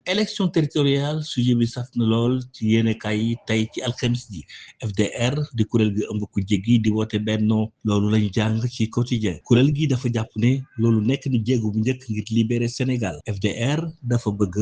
élection territoriale sujet bi saf na lool ci yéenekaay yi tey ci alxamis ji FDR di kuréel gi ëmb ku jéggi di woote bennoo loolu lañ jàng ci quotidien kuréel gi dafa jàpp ne loolu nekk ni jéego bu njëkk ngir libérer Sénégal FDR dafa bëgg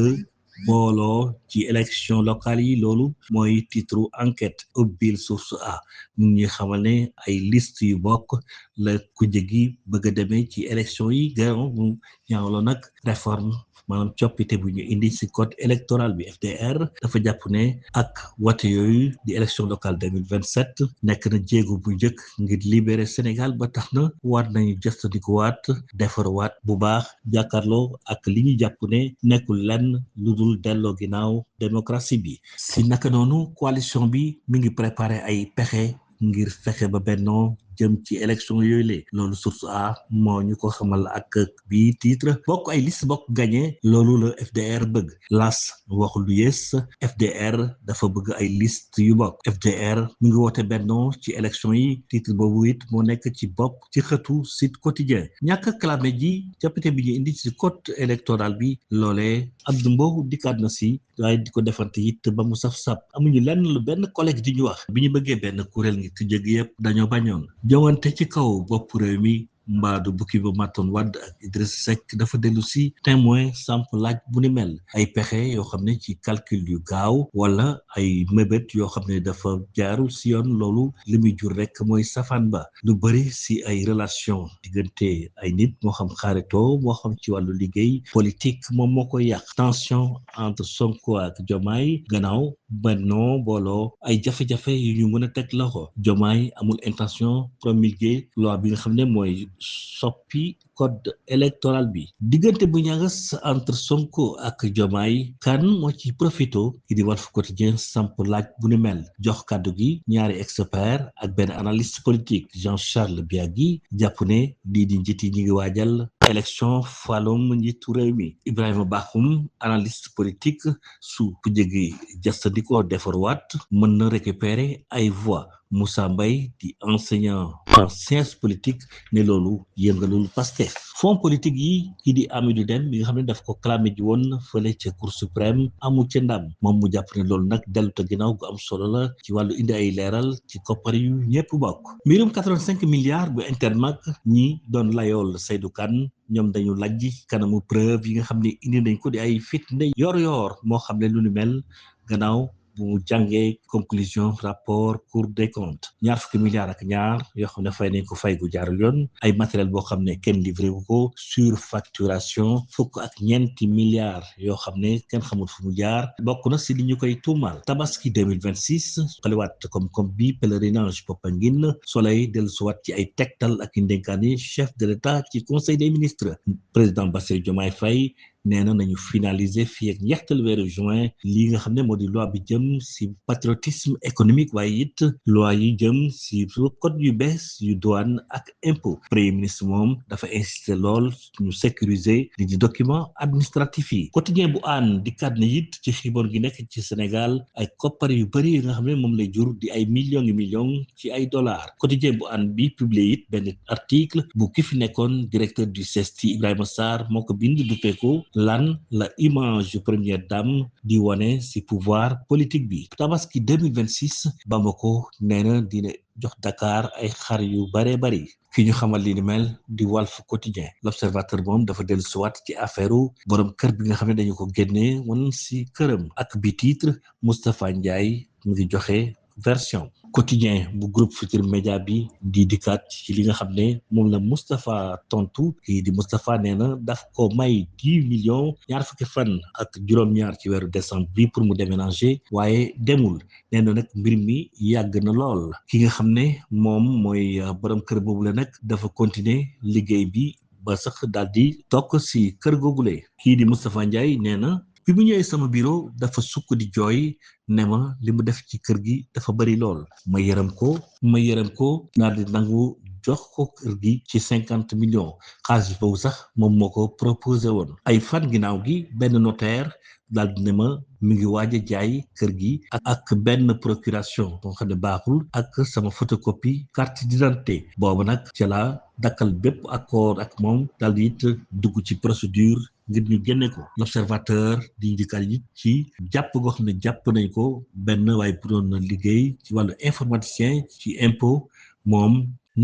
booloo ci élection locale yi loolu mooy titre enquête ubbil source a mu ngi xamal ne ay liste yu bokk la ku jéggi bëgg a demee ci élection yi gannaaw mu ñaawloo nag réforme maanaam coppite bu ñu indi ci code électoral bi FDR dafa jàpp ne ak wate yooyu di élection locale 2027 nekk na jéego bu njëkk ngir libérer Sénégal ba tax na war nañu jëfandikuwaat defarwaat bu baax jàkkaarloo ak li ñu jàpp ne nekkul lenn lu dul delloo ginnaaw démocratie bi si naka noonu coalition bi mi ngi préparé ay pexe ngir fexe ba bennoo jëm ci élection yooyu la loolu source a moo ñu ko xamal ak bi titre bokk ay liste bokk gagné loolu la FDR bëgg las wax lu yées FDR dafa bëgg ay liste yu bokk FDR mu ngi woote bennoo ci élection yi titre boobu it moo nekk ci bopp ci xëtu Sud Quotidien ñàkk clamé ji coppite bi ñu indi ci code électoral bi loolee Abdou Mbow dikkaat na si waaye di ko defante it ba mu saf-saf amuñu lenn lu benn collègue di ñu wax bi ñu bëggee benn kuréel ngi ku jëg yëpp dañoo bañoon jowante ci kaw bopp réew mi mbaadu bukki ba màttoon Wade ak Idrissa Seck dafa dellu si témoin samp laaj bu ni mel ay pexe yoo xam ne ci calcul yu gaaw wala ay mébét yoo xam ne dafa jaarul si yoon loolu li muy jur rek mooy safaan ba lu bëri si ay relation diggante ay nit moo xam xaritoo moo xam ci wàllu liggéey politique moom moo koy yàq tension entre Sonko ak Diomaye gannaaw bennoo booloo ay jafe-jafe yu ñu mën a teg loxo Diomaye amul intention promulguer loi bi nga xam ne mooy soppi code électoral bi diggante bu ñagas entre Sonko ak Diomaye kan moo ci profito ki di Walf Quotidien samp laaj bu ni mel jox kàddu gi ñaari expert ak benn analyste politique Jean-Charles Biagui jàpp ne lii di njiit yi ñu ngi waajal élection falum njiitu réew mi Ibrahima Bakhoum analyste politique su ku jegi jastandikoo defarwaat mën na récupérer ay voix Moussa Mbaye di enseignant en sciences politiques ne loolu yëngalul Pastef fonds politique yi kii di Amidou Deme bi nga xam ne daf ko clamé ji woon fële ca Cour suprême amu ca ndam moom mu jàpp ne loolu nag delluta ginnaaw gu am solo la ci wàllu indi ay leeral ci koppar yu ñëpp bokk mbirum 85 milliards bu Intermac ñi doon layool Seydou Kane ñoom dañu lajj kanamu preuve yi nga xam ne indi nañ ko di ay fitne yor moo xam ne lu ni mel gannaaw bu mu jàngee conclusion rapport Cour des comptes ñaar fukki milliards ak ñaar yoo xam ne fay nañ ko fay gu jaarul yoon ay matériel boo xam ne kenn livré wu ko surfacturation fukk ak ñeenti milliards yoo xam ne kenn xamul fu mu jaar bokk na si li ñu koy tuumal tabaski 2026 xaliwaat comme bi pèlerinage Popenguine Soleil dellusiwaat ci ay tegtal ak i ndénkaane chef de l'État ci conseil des ministres président Bassirou Diomaye Faye nee na nañu finaliser fii ak njeextal weeru juin lii nga xam ne moo di loi bi jëm si patriotisme économique waaye it loi yi jëm si code yu bees yu douane ak impôt premier ministre moom dafa insister lool ñu sécuriser li di document administratif yi quotidien bu aan di kat ne it ci xiboor gi nekk ci Sénégal ay koppar yu bëri yi nga xam ne moom lay jur di ay millions ci ay dollars quotidien bu aan bi publié it benn article bu ki fi nekkoon directeur du CESTI Ibrahima Sarr moo ko bind dupeeko lan la image première dame di wone ci pouvoir politique bi tabaski 2026 Bamako nee na dina jox Dakar ay xar yu bare bari ki ñu xamal li ni mel di Walf Quotidien l'observateur moom dafa dellu siwaat ci affaire borom kër bi nga xam ne dañu ko génnee woon ci këram ak bi titre Moustapha Ndiaye mu ngi joxe version quotidien bu groupe Futurs Médias bi di dikkaat ci li nga xam ne moom la Moustapha tontu kii di Moustapha nee na daf ko may 10 millions ñaar fukki fan ak juróom-ñaar ci weeru décembre bi pour mu déménager waaye demul nee na nag mbir mi yàgg na lool ki nga xam ne moom mooy borom kër boobu la nag dafa continuer liggéey bi ba sax daal di toog si kër googule kii di Moustapha Ndiaye nee na bi mu ñëwee sama bureau dafa sukk di jooy ne ma li mu def ci kër gi dafa bari lool ma yërëm ko daal di nangu jox ko kër gi ci 50 millions xaalis boobu sax moom moo ko proposé woon ay fan ginnaaw gi benn notaire daal di ne ma mi ngi waaj a jaay kër gi ak benn procuration boo xam ne baaxul ak sama photocopie carte d'identité boobu nag ci la dakkal bépp accord ak moom daal di it dugg ci procédure ngir ñu génne ko. L'observateur di njëkkal it ci jàpp goo xam ne jàpp nañ ko benn waaye bu doon liggéey ci wàllu informaticien ci impôt moom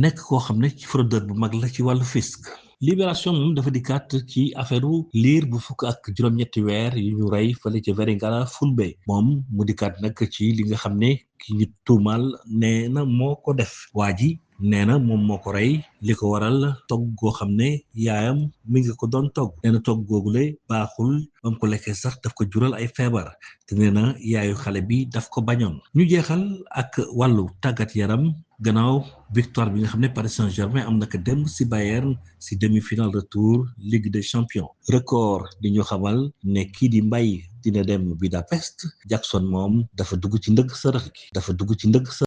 nekk koo xam ne ci fraudeur bu mag la ci wàllu fisc. Libération moom dafa dikkaat ci affaire liir bu fukk ak juróom-ñetti weer yu ñu rey fële ca Vélingara Fulbe moom mu dikkaat nag ci li nga xam ne ki ñu tuumal nee na moo ko def waa ji nee na moom moo ko rey li ko waral togg goo xam ne yaayam mi ngi ko doon togg nee na togg googule baaxul ba mu ko lekkee sax daf ko jural ay feebar te nee na yaayu xale bi daf ko bañoon. ñu jeexal ak wàllu tàggat yaram gannaaw victoire bi nga xam ne Paris Saint-Germain am na ko dem si Bayern si demi-finale retour Ligue des Champions. Record di ñu xamal ne kii di Mbaye dina dem Budapest Jackson moom dafa dugg ci ndëgg sërëx gi